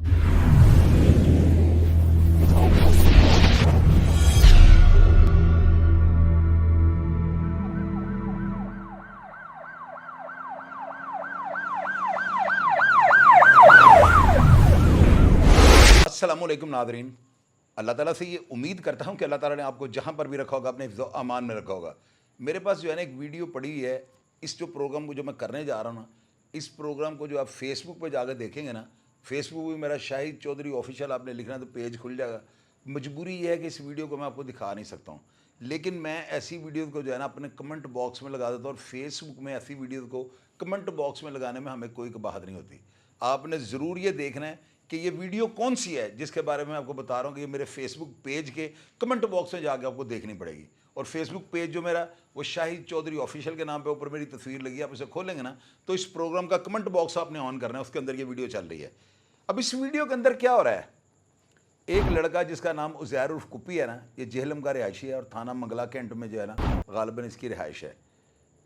अस्सलामुअलैकुम नादरीन, अल्लाह ताला से ये उम्मीद करता हूँ कि अल्लाह ताला ने आपको जहाँ पर भी रखा होगा अपने हिफ्ज़ अमान में रखा होगा। मेरे पास जो है ना एक वीडियो पड़ी हुई है, इस जो प्रोग्राम को जो मैं करने जा रहा हूँ ना, इस प्रोग्राम को जो आप फेसबुक पे जाकर देखेंगे ना, फेसबुक पे मेरा शाहिद चौधरी ऑफिशियल आपने लिखना तो पेज खुल जाएगा। मजबूरी ये है कि इस वीडियो को मैं आपको दिखा नहीं सकता हूँ, लेकिन मैं ऐसी वीडियोज़ को जो है ना अपने कमेंट बॉक्स में लगा देता हूँ, और फेसबुक में ऐसी वीडियोज़ को कमेंट कबॉक्स में लगाने में हमें कोई कबाहत नहीं होती। आपने ज़रूर ये देखना है कि ये वीडियो कौन सी है जिसके बारे में आपको बता रहा हूँ कि ये मेरे फेसबुक पेज के कमेंट बॉक्स में जाके आपको देखनी पड़ेगी। और फेसबुक पेज जो मेरा वो शाहिद चौधरी ऑफिशियल के नाम पे ऊपर मेरी तस्वीर लगी है, आप इसे खोलेंगे ना तो इस प्रोग्राम का कमेंट बॉक्स आपने ऑन करना है, उसके अंदर ये वीडियो चल रही है। अब इस वीडियो के अंदर क्या हो रहा है, एक लड़का जिसका नाम उज़ैर उर्फ कुप्पी है ना, ये जेहलम का रिहायशी है और थाना मंगला कैंट में जो है ना गालिबन इसकी रिहाइश है।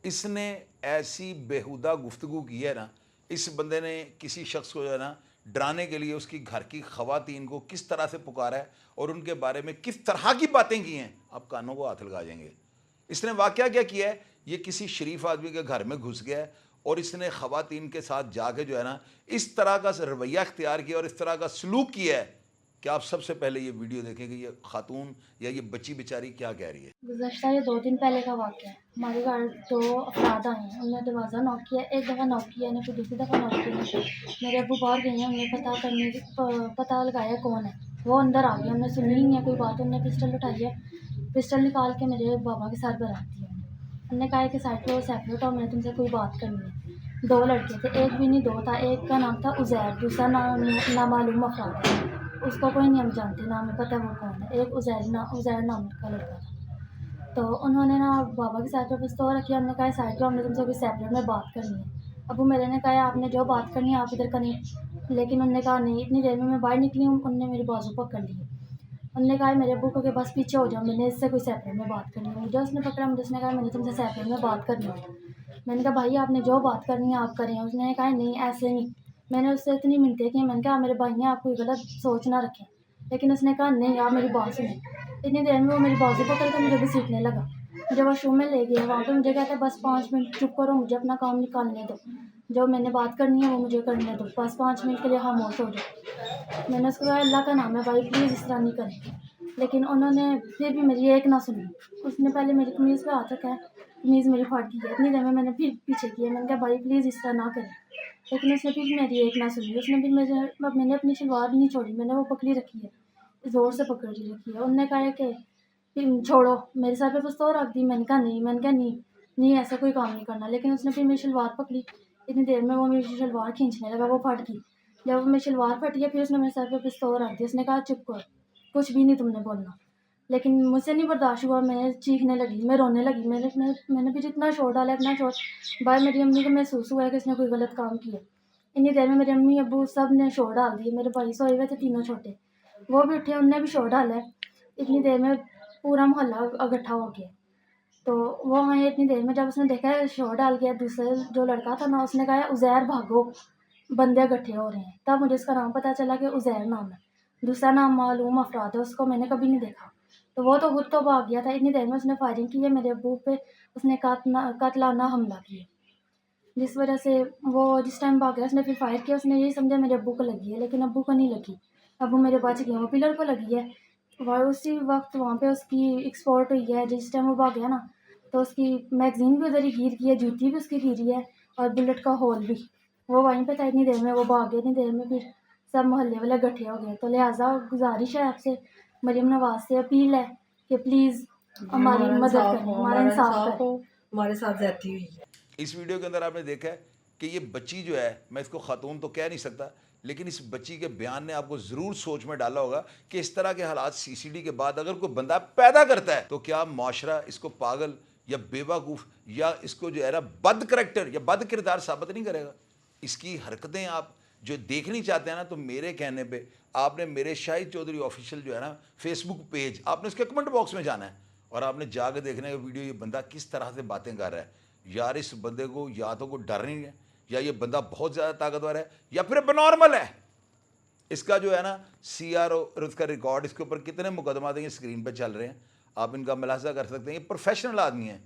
इसने ऐसी बेहुदा गुफ्तगू की है ना, इस बंदे ने किसी शख्स को जो है ना डराने के लिए उसकी घर की ख़वातीन को किस तरह से पुकारा है और उनके बारे में किस तरह की बातें की हैं, आप कानों को हाथ लगा जाएंगे। इसने वाक़या क्या किया है, ये किसी शरीफ आदमी के घर में घुस गया है और इसने ख़वातीन के साथ जाके जो है ना इस तरह का रवैया इख्तियार किया और इस तरह का सलूक किया है कि आप सबसे पहले ये वीडियो देखें कि ये खातून या ये बच्ची बेचारी क्या कह रही है। गुज़श्ता ये 2 दिन पहले का वाक़या है। हमारे घर 2 अफ़राद आए हैं, उन्होंने दरवाज़ा नॉक किया, एक दफ़ा नॉक किया है, फिर दूसरी दफ़ा नॉक किया। मेरे अब्बू बाहर गए हैं, उन्होंने पता लगाया कौन है, वो अंदर आ गए, हमने सुनी ही नहीं है कोई बात, उन्होंने पिस्टल उठाई है, पिस्टल निकाल के मेरे बाबा के सर पर रख दिया। उन्होंने कहा कि साइड पे सेपरेट हो, मैंने तुमसे कोई बात करनी है। 2 लड़के थे, एक भी नहीं 2 था, एक का नाम था उज़ैर, दूसरा नामालूम अफ़राद है, उसको कोई नहीं हम जानते, ना हमें पता है वो कौन है। एक उज़ैर नाम का लड़का था। तो उन्होंने ना बाबा के साथ पे पिस्तौल रखी, हमने कहा साइड पे, हमने तुमसे कोई सेपरेट में बात करनी है। अबू मेरे ने कहा आपने जो बात करनी है आप इधर करिए, लेकिन उन्होंने कहा नहीं। इतनी देर में मैं बाहर निकली हूँ, उन्होंने मेरी बाजू पकड़ ली। उन्होंने कहा मेरे अब्बू को कि बस पीछे हो जाओ, मैंने इससे कोई सेपरेट में बात करनी है। मुझे उसने पकड़ा, मुझे उसने कहा मैंने तुमसे सेपरेट में बात करनी है। मैंने कहा भाई आपने जो बात करनी है आप करें। उसने कहा नहीं ऐसे नहीं। मैंने उससे इतनी मिनटें की, मैंने कहा मेरे भाई हैं, आप कोई गलत सोच ना रखें, लेकिन उसने कहा नहीं आप मेरी बात सुनें। इतनी देर में वो मेरी बाजू पकड़ कर मुझे घसीटने लगा, मुझे वॉशरूम में ले गया। वहाँ पे मुझे कहता है बस 5 मिनट चुप करो, मुझे अपना काम निकालने दो, जो मैंने बात करनी है वो मुझे करने दो, बस 5 मिनट के लिए खामोश हो जाओ। मैंने उसको कहा अल्लाह का नाम है भाई प्लीज़ इस तरह नहीं करें, लेकिन उन्होंने फिर भी मेरी एक ना सुनी। उसने पहले मेरी कमीज़ पे हाथ रखा है, कमीज़ मेरी फट गई है। इतनी देर में मैंने फिर पीछे किया, मैंने कहा भाई प्लीज़ इस तरह ना करें, लेकिन उसने फिर मेरी एक ना सुनी। उसने फिर मैंने अपनी शलवार भी नहीं छोड़ी, मैंने वो पकड़ी रखी है, ज़ोर से पकड़ रखी है। उन्होंने कहा कि फिर छोड़ो, मेरे सर पे पिस्तौल रख दी। मैंने कहा नहीं नहीं ऐसा कोई काम नहीं करना, लेकिन उसने फिर मेरी शलवार पकड़ी। इतनी देर में वो मेरी शलवार खींचने लगा, वो फट गई। जब मेरी शलवार फटी है फिर उसने मेरे सर पे पिस्तौल रख दिया। उसने कहा चुप कर, कुछ भी नहीं तुमने बोलना। लेकिन मुझसे नहीं बर्दाश्त हुआ, मैं चीखने लगी, मैं रोने लगी। मैंने फिर इतना शोर डाला, इतना शोर, भाई मेरी अम्मी को महसूस हुआ है कि इसने कोई गलत काम किया। इतनी देर में मेरी अम्मी अब्बू सब ने शोर डाल दिए। मेरे भाई सोए हुए थे तीनों छोटे, वो भी उठे, उनने भी शोर डाला है। इतनी देर में पूरा मोहल्ला इकट्ठा हो गया। तो वो वहीं इतनी देर में जब उसने देखा है शोर डाल गया, दूसरे जो लड़का था ना उसने कहा उज़ैर भागो, बंदे इकट्ठे हो रहे हैं। तब मुझे उसका नाम पता चला कि उज़ैर नाम है। दूसरा नाम मालूम अफराद है, उसको मैंने कभी नहीं देखा। तो वो तो खुद तो भाग गया था। इतनी देर में उसने फायरिंग की है मेरे अब्बू पे, उसने कातलाना हमला किया, जिस वजह से वो जिस टाइम भाग गया उसने फिर फायर किया। उसने यही समझा मेरे अब्बू को लगी है, लेकिन अब्बू को नहीं लगी। अब्बू मेरे बच गए, वो पिलर को लगी है। वह उसी वक्त वहाँ पे उसकी एक्सपोर्ट हुई है। जिस टाइम वो भाग गया ना तो उसकी मैगज़ीन भी उधर ही गिर गई है, जूती भी उसकी गिरी है और बुलेट का होल भी, वो वहीं पे था। इतनी देर में वो भाग गया। इतनी देर में फिर सब मोहल्ले वाले इकट्ठे हो गए। तो लिहाजा गुजारिश है आपसे, मरीम नवाज से अपील है कि प्लीज़ हमारी मदद करें, हमारा इंसाफ करें, हमारे साथ ज्यादती हुई है। इस वीडियो के अंदर आपने देखा है कि ये बच्ची जो है, मैं इसको खातून तो कह नहीं सकता, लेकिन इस बच्ची के बयान ने आपको ज़रूर सोच में डाला होगा कि इस तरह के हालात सीसीडी के बाद अगर कोई बंदा पैदा करता है तो क्या माशरा इसको पागल या बेवकूफ़ या इसको जो है ना बद करैक्टर या बद किरदार साबित नहीं करेगा। इसकी हरकतें आप जो देखनी चाहते हैं ना, तो मेरे कहने पे आपने मेरे शाहिद चौधरी ऑफिशियल जो है ना फेसबुक पेज, आपने उसके कमेंट बॉक्स में जाना है और आपने जाकर देखना है वीडियो ये बंदा किस तरह से बातें कर रहा है। यार इस बंदे को या तो कोई डर नहीं है, या ये बंदा बहुत ज़्यादा ताकतवर है, या फिर नॉर्मल है। اس کا جو ہے نا CRO اور اس کا ریکارڈ، اس کے اوپر کتنے مقدمات ہیں یہ اسکرین پہ چل رہے ہیں، آپ ان کا ملاحظہ کر سکتے ہیں. یہ پروفیشنل آدمی ہیں.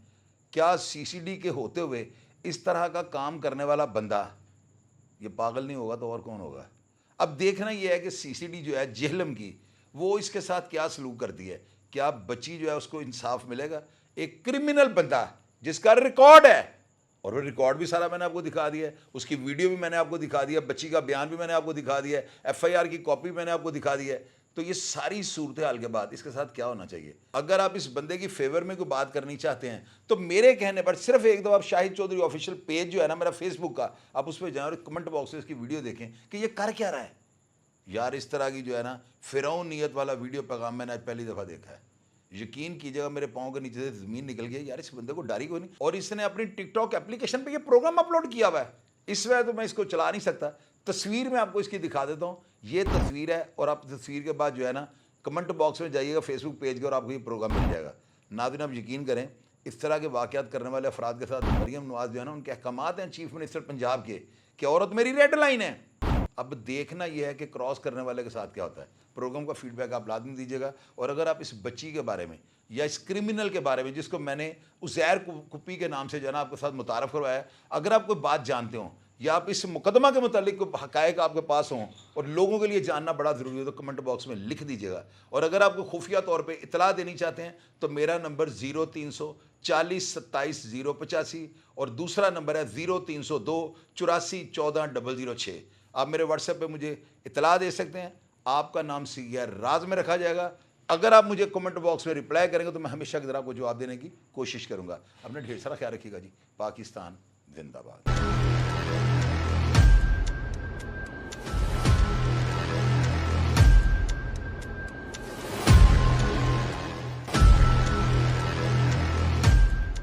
کیا CCD کے ہوتے ہوئے اس طرح کا کام کرنے والا بندہ یہ پاگل نہیں ہوگا تو اور کون ہوگا؟ اب دیکھنا یہ ہے کہ CCD جو ہے جہلم کی، وہ اس کے ساتھ کیا سلوک کرتی ہے. کیا بچی جو ہے اس کو انصاف ملے گا؟ ایک کرمنل بندہ جس کا ریکارڈ ہے، اور وہ ریکارڈ بھی سارا میں نے آپ کو دکھا دیا ہے، اس کی ویڈیو بھی میں نے آپ کو دکھا دیا، بچی کا بیان بھی میں نے آپ کو دکھا دیا ہے، FIR کی کاپی میں نے آپ کو دکھا دیا ہے. تو یہ ساری صورتحال کے بعد اس کے ساتھ کیا ہونا چاہیے؟ اگر آپ اس بندے کی فیور میں کوئی بات کرنی چاہتے ہیں تو میرے کہنے پر صرف ایک دفعہ آپ شاہد چودھری آفیشیل پیج جو ہے نا میرا فیس بک کا، آپ اس پہ جائیں اور کمنٹ باکس میں اس کی ویڈیو دیکھیں کہ یہ کر کیا رہا ہے. یار اس طرح کی جو ہے نا فرعون نیت والا ویڈیو پیغام میں نے آج پہلی دفعہ دیکھا ہے. یقین کیجیے گا میرے پاؤں کے نیچے سے زمین نکل گئی. یار اس بندے کو ڈاری کوئی نہیں، اور اس نے اپنی ٹک ٹاک اپلیکیشن پہ یہ پروگرام اپلوڈ کیا ہوا ہے. اس وجہ تو میں اس کو چلا نہیں سکتا. تصویر میں آپ کو اس کی دکھا دیتا ہوں، یہ تصویر ہے، اور آپ تصویر کے بعد جو ہے نا کمنٹ باکس میں جائیے گا فیس بک پیج کے اور آپ کو یہ پروگرام مل جائے گا. ناظرین آپ یقین کریں اس طرح کے واقعات کرنے والے افراد کے ساتھ مریم نواز جو ہے نا ان کے احکامات ہیں چیف منسٹر پنجاب کے کہ عورت میری ریڈ لائن ہے. اب دیکھنا یہ ہے کہ کراس کرنے والے کے ساتھ کیا ہوتا ہے. پروگرام کا فیڈ بیک آپ لازمی دیجیے گا. اور اگر آپ اس بچی کے بارے میں یا اس کرمنل کے بارے میں جس کو میں نے عزیر کپی کے نام سے جو ہے نا آپ کے ساتھ متعارف کروایا ہے، اگر آپ کوئی بات جانتے ہوں یا آپ اس مقدمہ کے متعلق کوئی حقائق آپ کے پاس ہوں اور لوگوں کے لیے جاننا بڑا ضروری ہے تو کمنٹ باکس میں لکھ دیجیے گا. اور اگر آپ کو خفیہ طور پہ اطلاع دینی چاہتے ہیں تو میرا نمبر 0300 40 27 085 اور دوسرا نمبر ہے 0302 84 14 006. آپ میرے واٹس ایپ پہ مجھے اطلاع دے سکتے ہیں. آپ کا نام سیاہ راز میں رکھا جائے گا. اگر آپ مجھے کمنٹ باکس میں رپلائی کریں گے تو میں ہمیشہ کی طرح آپ کو جواب دینے کی کوشش کروں گا. اپنا ڈھیر سارا خیال رکھیے گا جی. پاکستان زندہ باد.